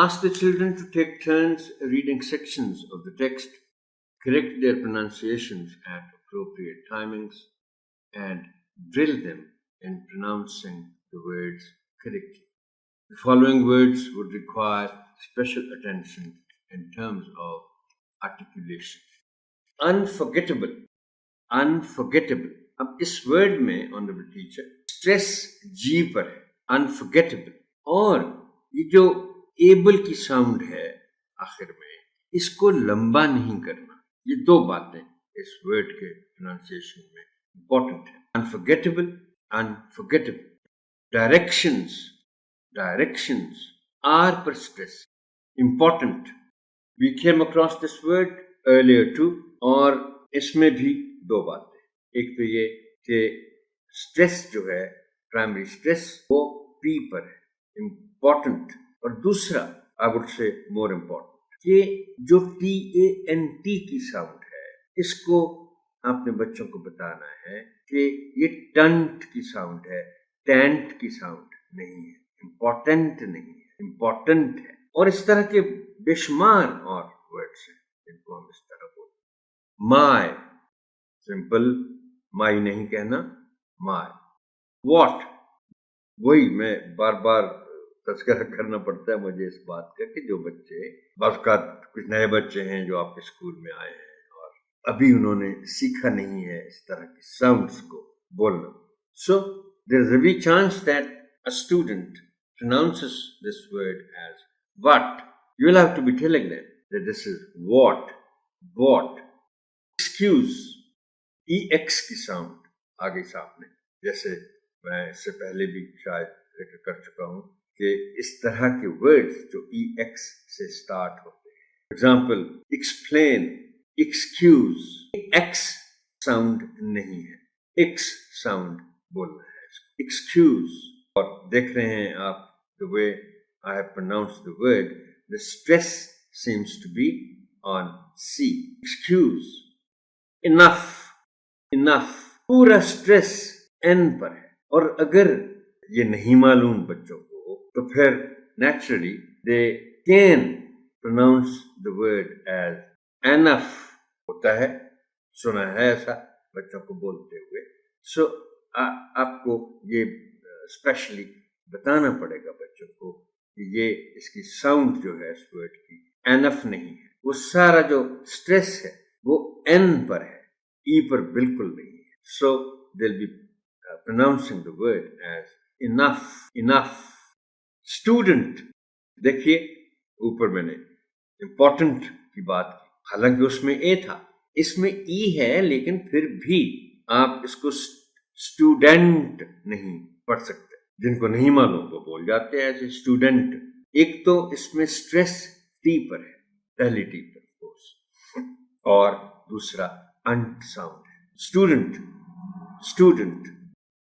Ask the children to take turns reading sections of the text, correct their pronunciations at appropriate timings, and drill them in pronouncing the words correctly. The following words would require special attention in terms of articulation. Unforgettable. Unforgettable. अब इस word में honourable teacher stress जी पर है, unforgettable, और ये जो able की sound है आखिर में, इसको लंबा नहीं करना। ये दो बातें इस वर्ड के प्रोनाउंसिएशन में इंपॉर्टेंट है। Unforgettable, unforgettable. Directions, directions, R पर stress, important. We came across this word earlier too, और इसमें भी दो बातें। एक तो ये कि स्ट्रेस जो है, प्राइमरी स्ट्रेस, वो पी पर है, इम्पॉर्टेंट। और दूसरा, I would say more important, कि जो TANT की साउंड है, इसको आपने बच्चों को बताना है कि ये टंट की साउंड है, टेंट की साउंड नहीं है, इम्पॉर्टेंट नहीं है, इम्पॉर्टेंट है। और इस तरह के बेशुमार और वर्ड्स हैं जिनको हम इस तरह बोलते। माय, सिंपल, माई नहीं कहना, माय। वॉट, वही मैं बार बार तज़किरा करना पड़ता है मुझे इस बात का कि जो बच्चे, बाज़ कुछ नए बच्चे हैं जो आपके स्कूल में आए हैं और अभी उन्होंने सीखा नहीं है इस तरह की साउंड्स को बोलना। So there is a very chance that a student pronounces this word as what. You will have to be telling them that this is what, what. Excuse, EX की साउंड आ गई सामने, जैसे मैं इससे पहले भी शायद जिक्र कर चुका हूँ कि इस तरह के वर्ड्स जो EX से स्टार्ट होते हैं। For example, explain, excuse, X sound नहीं है, X साउंड बोलना है इसको, एक्सक्यूज। और देख रहे हैं आप the way I have pronounced the word, the stress seems to be on C. Excuse. Enough. Enough. पूरा स्ट्रेस N पर है। और अगर ये नहीं मालूम बच्चों को, तो फिर naturally they can pronounce the word as enough होता है, सुना है ऐसा बच्चों को बोलते हुए। So आपको ये स्पेशली बताना पड़ेगा बच्चों को कि ये इसकी साउंड जो है इस वर्ड की एनफ नहीं है। वो सारा जो स्ट्रेस है वो एन पर है, ई पर बिल्कुल नहीं है। So they will be pronouncing the word as enough, enough. Student, देखिए ऊपर मैंने इंपॉर्टेंट की बात की, हालांकि उसमें ए था, इसमें ई है, लेकिन फिर भी आप इसको स्टूडेंट नहीं पढ़ सकते। जिनको नहीं मालूम वो बोल जाते हैं ऐसे स्टूडेंट। एक तो इसमें स्ट्रेस टी पर है, पहली टी पर कोर्स, और दूसरा अंट साउंड है। Student, student.